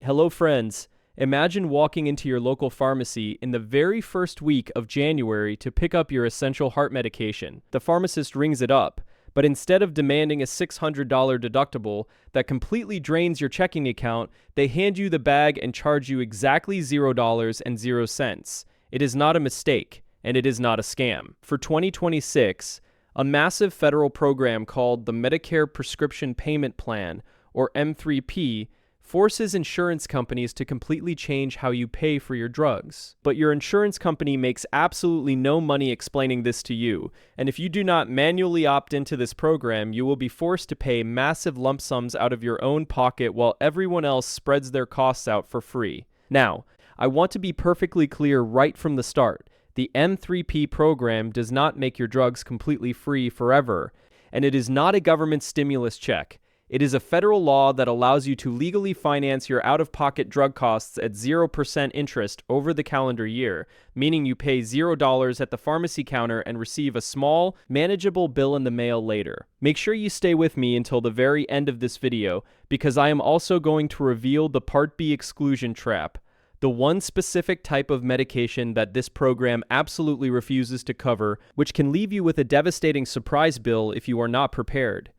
Hello friends, imagine walking into your local pharmacy in the very first week of January to pick up your essential heart medication. The pharmacist rings it up, but instead of demanding a $600 deductible that completely drains your checking account, they hand you the bag and charge you exactly $0.00. It is not a mistake, and it is not a scam. For 2026, a massive federal program called the Medicare Prescription Payment Plan, or M3P, forces insurance companies to completely change how you pay for your drugs. But your insurance company makes absolutely no money explaining this to you, and if you do not manually opt into this program, you will be forced to pay massive lump sums out of your own pocket while everyone else spreads their costs out for free. Now, I want to be perfectly clear right from the start. The M3P program does not make your drugs completely free forever, and it is not a government stimulus check. It is a federal law that allows you to legally finance your out-of-pocket drug costs at 0% interest over the calendar year, meaning you pay $0 at the pharmacy counter and receive a small, manageable bill in the mail later. Make sure you stay with me until the very end of this video, because I am also going to reveal the Part B Exclusion Trap, the one specific type of medication that this program absolutely refuses to cover, which can leave you with a devastating surprise bill if you are not prepared.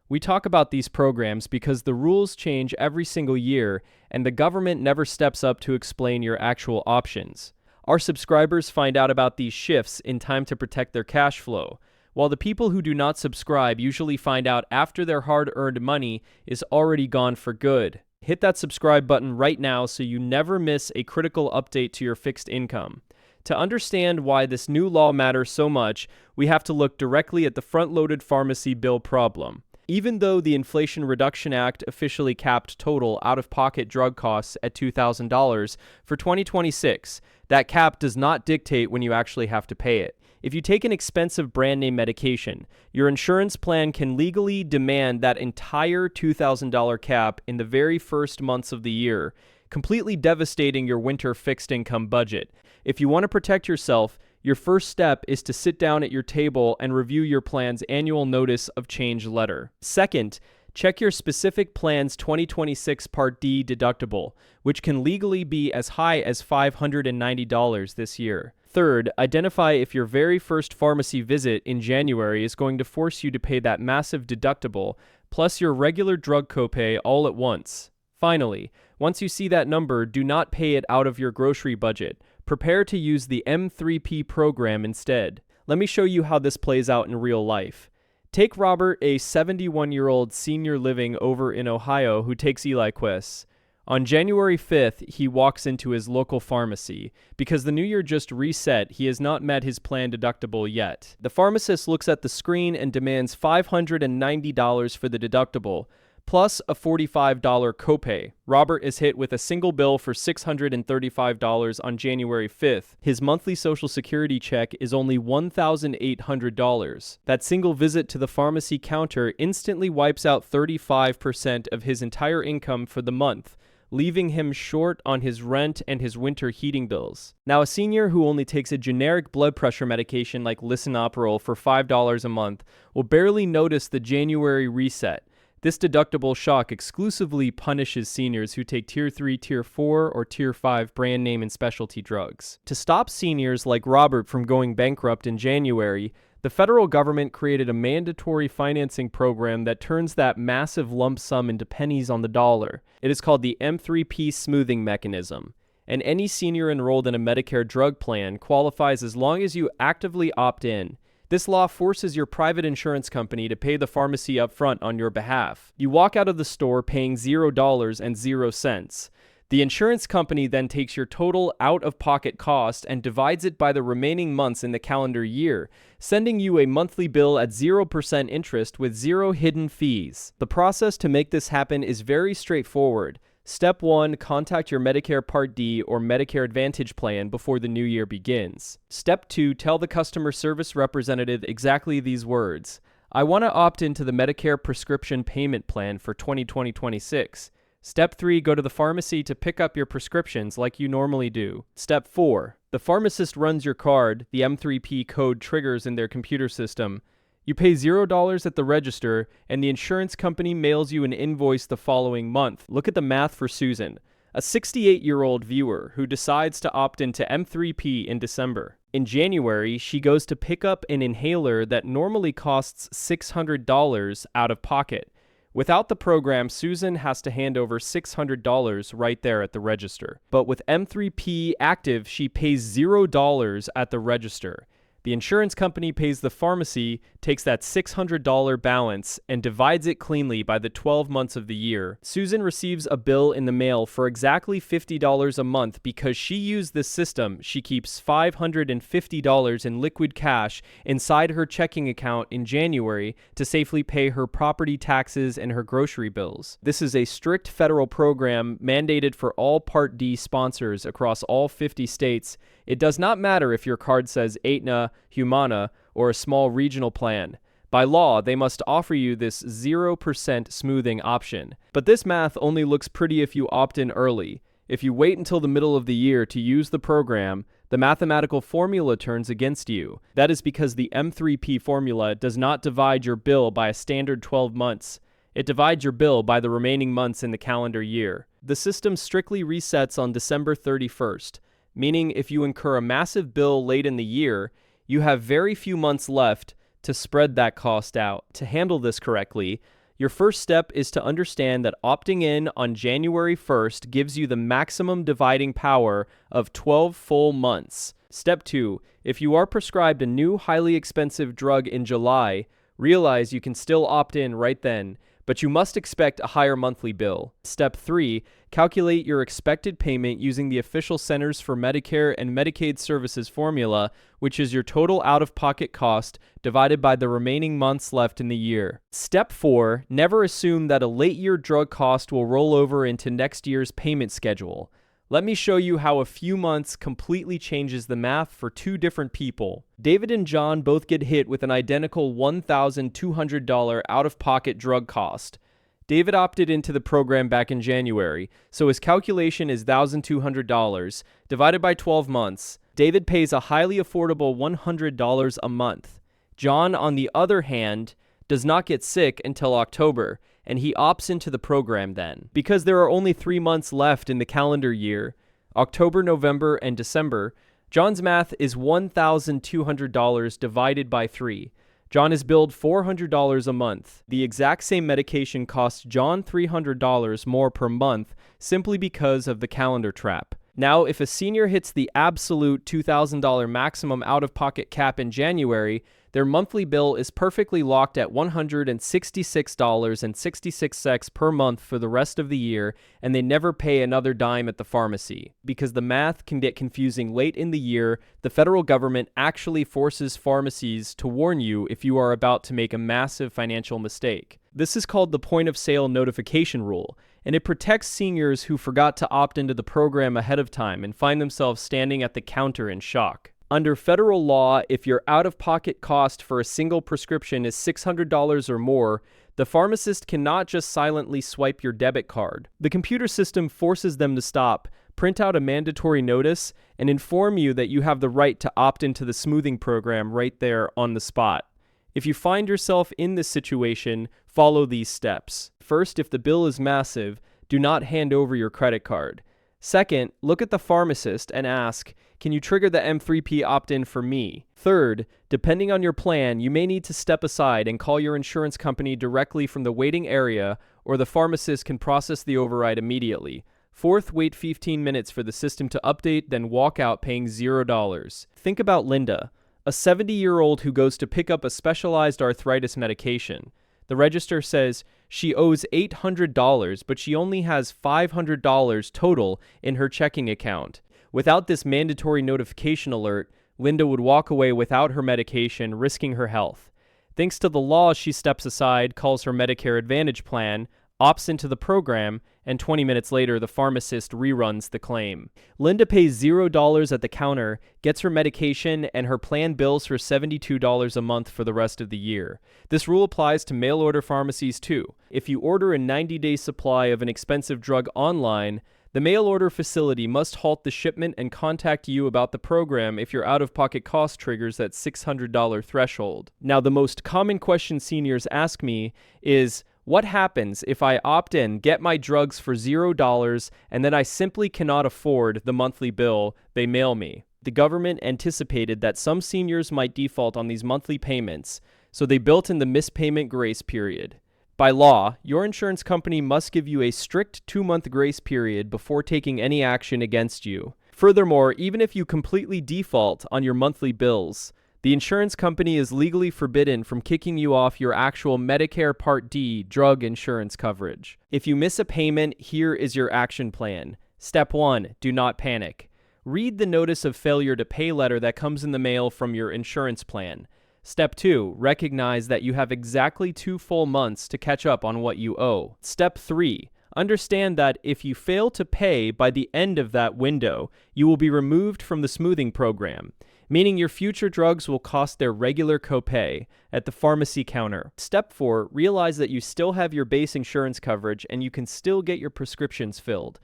We talk about these programs because the rules change every single year, and the government never steps up to explain your actual options. Our subscribers find out about these shifts in time to protect their cash flow, while the people who do not subscribe usually find out after their hard-earned money is already gone for good. Hit that subscribe button right now so you never miss a critical update to your fixed income. To understand why this new law matters so much, we have to look directly at the front-loaded pharmacy bill problem. Even though the Inflation Reduction Act officially capped total out-of-pocket drug costs at $2,000 for 2026, that cap does not dictate when you actually have to pay it. If you take an expensive brand-name medication, your insurance plan can legally demand that entire $2,000 cap in the very first months of the year, completely devastating your winter fixed-income budget. If you want to protect yourself, your first step is to sit down at your table and review your plan's annual notice of change letter. Second, check your specific plan's 2026 Part D deductible, which can legally be as high as $590 this year. Third, identify if your very first pharmacy visit in January is going to force you to pay that massive deductible, plus your regular drug copay all at once. Finally, once you see that number, do not pay it out of your grocery budget. Prepare to use the M3P program instead. Let me show you how this plays out in real life. Take Robert, a 71-year-old senior living over in Ohio who takes Eliquis. On January 5th, he walks into his local pharmacy. Because the new year just reset, he has not met his planned deductible yet. The pharmacist looks at the screen and demands $590 for the deductible, plus a $45 copay. Robert is hit with a single bill for $635 on January 5th. His monthly Social Security check is only $1,800. That single visit to the pharmacy counter instantly wipes out 35% of his entire income for the month, leaving him short on his rent and his winter heating bills. Now, a senior who only takes a generic blood pressure medication like lisinopril for $5 a month will barely notice the January reset. This deductible shock exclusively punishes seniors who take Tier 3, Tier 4, or Tier 5 brand name and specialty drugs. To stop seniors like Robert from going bankrupt in January, the federal government created a mandatory financing program that turns that massive lump sum into pennies on the dollar. It is called the M3P smoothing mechanism, and any senior enrolled in a Medicare drug plan qualifies as long as you actively opt in. This law forces your private insurance company to pay the pharmacy up front on your behalf. You walk out of the store paying $0.00. The insurance company then takes your total out-of-pocket cost and divides it by the remaining months in the calendar year, sending you a monthly bill at 0% interest with zero hidden fees. The process to make this happen is very straightforward. Step 1, contact your Medicare Part D or Medicare Advantage plan before the new year begins. Step 2, tell the customer service representative exactly these words. I want to opt into the Medicare Prescription Payment Plan for 2020-26. Step 3, go to the pharmacy to pick up your prescriptions like you normally do. Step 4, the pharmacist runs your card, the M3P code triggers in their computer system. You pay $0 at the register, and the insurance company mails you an invoice the following month. Look at the math for Susan. A 68-year-old viewer who decides to opt into M3P in December. In January, she goes to pick up an inhaler that normally costs $600 out of pocket. Without the program, Susan has to hand over $600 right there at the register. But with M3P active, she pays $0 at the register. The insurance company pays the pharmacy, takes that $600 balance, and divides it cleanly by the 12 months of the year. Susan receives a bill in the mail for exactly $50 a month because she used this system. She keeps $550 in liquid cash inside her checking account in January to safely pay her property taxes and her grocery bills. This is a strict federal program mandated for all Part D sponsors across all 50 states. It does not matter if your card says Aetna, Humana, or a small regional plan. By law, they must offer you this 0% smoothing option. But this math only looks pretty if you opt in early. If you wait until the middle of the year to use the program, the mathematical formula turns against you. That is because the M3P formula does not divide your bill by a standard 12 months. It divides your bill by the remaining months in the calendar year. The system strictly resets on December 31st. Meaning if you incur a massive bill late in the year, you have very few months left to spread that cost out. To handle this correctly, your first step is to understand that opting in on January 1st gives you the maximum dividing power of 12 full months. Step 2, if you are prescribed a new highly expensive drug in July, realize you can still opt in right then, but you must expect a higher monthly bill. Step 3, calculate your expected payment using the official Centers for Medicare and Medicaid Services formula, which is your total out-of-pocket cost divided by the remaining months left in the year. Step 4, never assume that a late-year drug cost will roll over into next year's payment schedule. Let me show you how a few months completely changes the math for two different people. David and John both get hit with an identical $1,200 out-of-pocket drug cost. David opted into the program back in January, so his calculation is $1,200 divided by 12 months. David pays a highly affordable $100 a month. John, on the other hand, does not get sick until October, and he opts into the program then. Because there are only 3 months left in the calendar year, October, November, and December, John's math is $1,200 divided by 3. John is billed $400 a month. The exact same medication costs John $300 more per month simply because of the calendar trap. Now, if a senior hits the absolute $2,000 maximum out-of-pocket cap in January, their monthly bill is perfectly locked at $166.66 per month for the rest of the year, and they never pay another dime at the pharmacy. Because the math can get confusing late in the year, the federal government actually forces pharmacies to warn you if you are about to make a massive financial mistake. This is called the point-of-sale notification rule, and it protects seniors who forgot to opt into the program ahead of time and find themselves standing at the counter in shock. Under federal law, if your out-of-pocket cost for a single prescription is $600 or more, the pharmacist cannot just silently swipe your debit card. The computer system forces them to stop, print out a mandatory notice, and inform you that you have the right to opt into the smoothing program right there on the spot. If you find yourself in this situation, follow these steps. First, if the bill is massive, do not hand over your credit card. Second, look at the pharmacist and ask, can you trigger the M3P opt-in for me? Third, depending on your plan, you may need to step aside and call your insurance company directly from the waiting area, or the pharmacist can process the override immediately. Fourth, wait 15 minutes for the system to update, then walk out paying $0. Think about Linda, a 70-year-old who goes to pick up a specialized arthritis medication. The register says she owes $800, but she only has $500 total in her checking account. Without this mandatory notification alert, Linda would walk away without her medication, risking her health. Thanks to the law, she steps aside, calls her Medicare Advantage plan, opts into the program, and 20 minutes later, the pharmacist reruns the claim. Linda pays $0 at the counter, gets her medication, and her plan bills her $72 a month for the rest of the year. This rule applies to mail-order pharmacies too. If you order a 90-day supply of an expensive drug online, the mail-order facility must halt the shipment and contact you about the program if your out-of-pocket cost triggers that $600 threshold. Now, the most common question seniors ask me is, What happens if I opt in, get my drugs for $0, and then I simply cannot afford the monthly bill they mail me? The government anticipated that some seniors might default on these monthly payments, so they built in the missed payment grace period. By law, your insurance company must give you a strict 2-month grace period before taking any action against you. Furthermore, even if you completely default on your monthly bills, the insurance company is legally forbidden from kicking you off your actual Medicare Part D drug insurance coverage. If you miss a payment, here is your action plan. Step 1. Do not panic. Read the notice of failure to pay letter that comes in the mail from your insurance plan. Step 2. Recognize that you have exactly 2 full months to catch up on what you owe. Step 3. Understand that if you fail to pay by the end of that window, you will be removed from the smoothing program, meaning your future drugs will cost their regular copay at the pharmacy counter. Step 4. Realize that you still have your base insurance coverage and you can still get your prescriptions filled.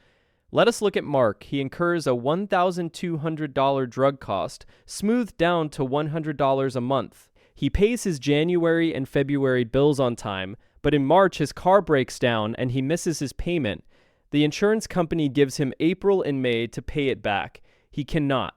Let us look at Mark. He incurs a $1,200 drug cost, smoothed down to $100 a month. He pays his January and February bills on time, but in March his car breaks down and he misses his payment. The insurance company gives him April and May to pay it back. He cannot.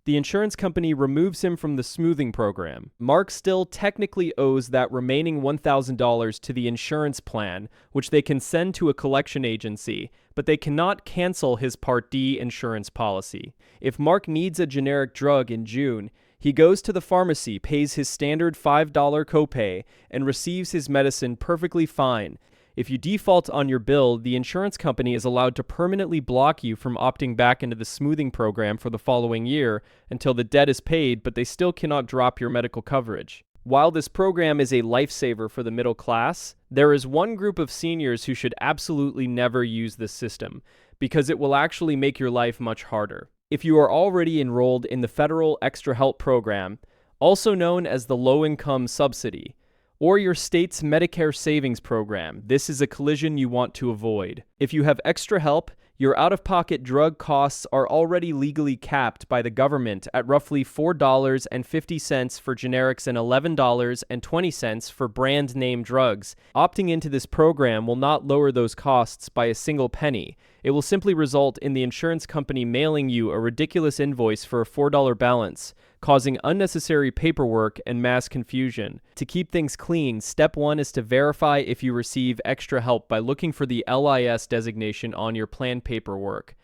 The insurance company removes him from the smoothing program. Mark still technically owes that remaining $1,000 to the insurance plan, which they can send to a collection agency, but they cannot cancel his Part D insurance policy. If Mark needs a generic drug in June, he goes to the pharmacy, pays his standard $5 copay, and receives his medicine perfectly fine. If you default on your bill, the insurance company is allowed to permanently block you from opting back into the smoothing program for the following year until the debt is paid, but they still cannot drop your medical coverage. While this program is a lifesaver for the middle class, there is one group of seniors who should absolutely never use this system, because it will actually make your life much harder. If you are already enrolled in the Federal Extra Help Program, also known as the Low-Income Subsidy, or your state's Medicare Savings Program, this is a collision you want to avoid. If you have extra help, your out-of-pocket drug costs are already legally capped by the government at roughly $4.50 for generics and $11.20 for brand-name drugs. Opting into this program will not lower those costs by a single penny. It will simply result in the insurance company mailing you a ridiculous invoice for a $4 balance, causing unnecessary paperwork and mass confusion. To keep things clean, step 1 is to verify if you receive extra help by looking for the LIS designation on your plan paperwork.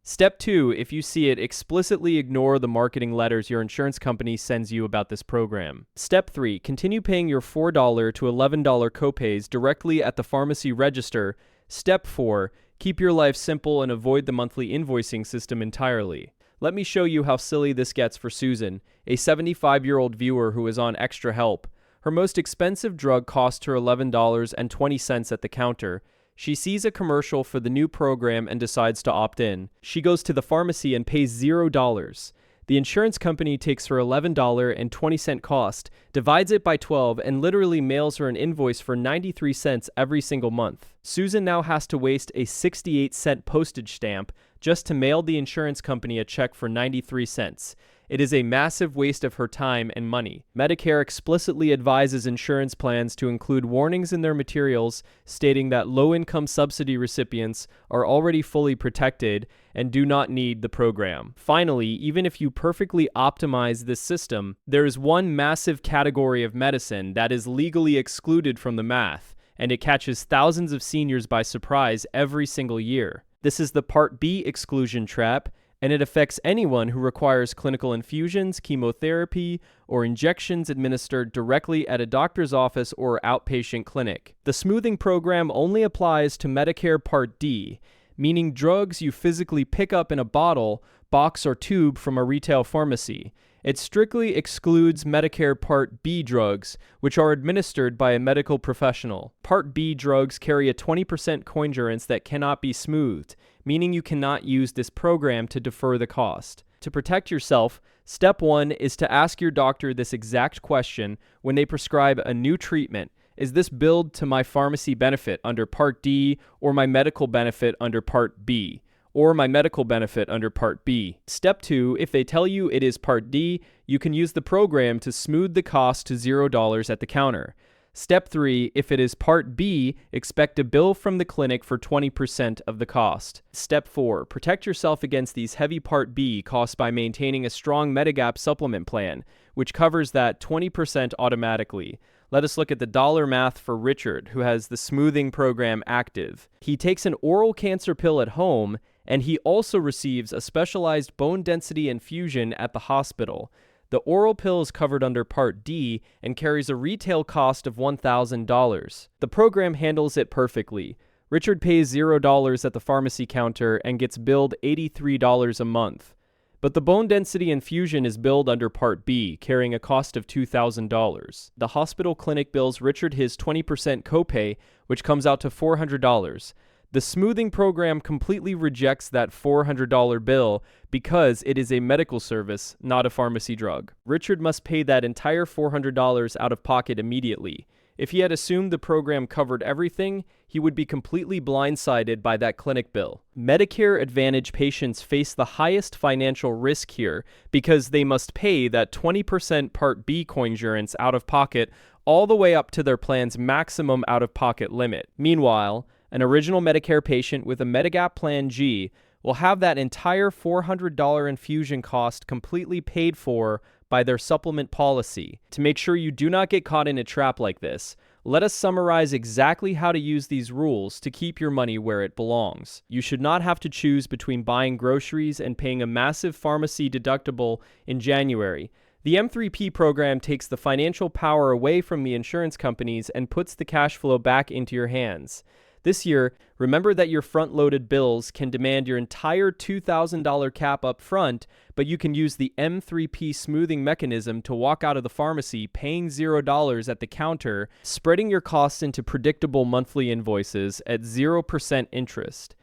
Step 2, if you see it, explicitly ignore the marketing letters your insurance company sends you about this program. Step 3, continue paying your $4 to $11 copays directly at the pharmacy register. Step 4, keep your life simple and avoid the monthly invoicing system entirely. Let me show you how silly this gets for Susan, a 75-year-old viewer who is on extra help. Her most expensive drug cost her $11.20 at the counter. She sees a commercial for the new program and decides to opt in. She goes to the pharmacy and pays $0. The insurance company takes her $11.20 cost, divides it by 12, and literally mails her an invoice for 93 cents every single month. Susan now has to waste a 68-cent postage stamp just to mail the insurance company a check for 93 cents. It is a massive waste of her time and money. Medicare explicitly advises insurance plans to include warnings in their materials stating that low-income subsidy recipients are already fully protected and do not need the program. Finally, even if you perfectly optimize this system, there is one massive category of medicine that is legally excluded from the math, and it catches thousands of seniors by surprise every single year. This is the Part B Exclusion Trap, and it affects anyone who requires clinical infusions, chemotherapy, or injections administered directly at a doctor's office or outpatient clinic. The smoothing program only applies to Medicare Part D, meaning drugs you physically pick up in a bottle, box, or tube from a retail pharmacy. It strictly excludes Medicare Part B drugs, which are administered by a medical professional. Part B drugs carry a 20% coinsurance that cannot be smoothed, meaning you cannot use this program to defer the cost. To protect yourself, step 1 is to ask your doctor this exact question when they prescribe a new treatment. Is this billed to my pharmacy benefit under Part D or my medical benefit under Part B? Or my medical benefit under Part B. Step 2, if they tell you it is Part D, you can use the program to smooth the cost to $0 at the counter. Step 3, if it is Part B, expect a bill from the clinic for 20% of the cost. Step 4, protect yourself against these heavy Part B costs by maintaining a strong Medigap supplement plan, which covers that 20% automatically. Let us look at the dollar math for Richard, who has the smoothing program active. He takes an oral cancer pill at home, and he also receives a specialized bone density infusion at the hospital. The oral pill is covered under Part D and carries a retail cost of $1,000. The program handles it perfectly. Richard pays $0 at the pharmacy counter and gets billed $83 a month. But the bone density infusion is billed under Part B, carrying a cost of $2,000. The hospital clinic bills Richard his 20% copay, which comes out to $400. The smoothing program completely rejects that $400 bill because it is a medical service, not a pharmacy drug. Richard must pay that entire $400 out of pocket immediately. If he had assumed the program covered everything, he would be completely blindsided by that clinic bill. Medicare Advantage patients face the highest financial risk here because they must pay that 20% Part B coinsurance out of pocket all the way up to their plan's maximum out-of-pocket limit. Meanwhile, an original Medicare patient with a Medigap Plan G will have that entire $400 infusion cost completely paid for by their supplement policy. To make sure you do not get caught in a trap like this, let us summarize exactly how to use these rules to keep your money where it belongs. You should not have to choose between buying groceries and paying a massive pharmacy deductible in January. The M3P program takes the financial power away from the insurance companies and puts the cash flow back into your hands. This year, remember that your front-loaded bills can demand your entire $2,000 cap up front, but you can use the M3P smoothing mechanism to walk out of the pharmacy paying $0 at the counter, spreading your costs into predictable monthly invoices at 0% interest.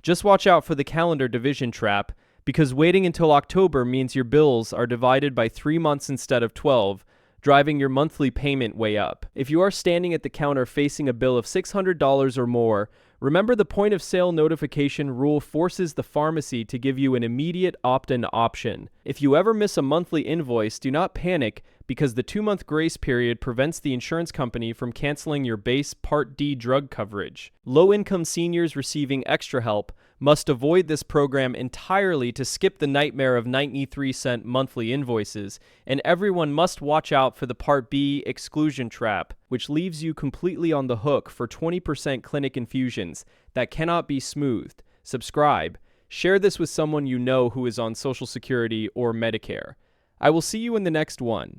Just watch out for the calendar division trap, because waiting until October means your bills are divided by 3 months instead of 12, driving your monthly payment way up. If you are standing at the counter facing a bill of $600 or more, remember the point of sale notification rule forces the pharmacy to give you an immediate opt-in option. If you ever miss a monthly invoice, do not panic because the 2-month grace period prevents the insurance company from canceling your base Part D drug coverage. Low-income seniors receiving extra help must avoid this program entirely to skip the nightmare of 93-cent monthly invoices, and everyone must watch out for the Part B Exclusion Trap, which leaves you completely on the hook for 20% clinic infusions that cannot be smoothed. Subscribe. Share this with someone you know who is on Social Security or Medicare. I will see you in the next one.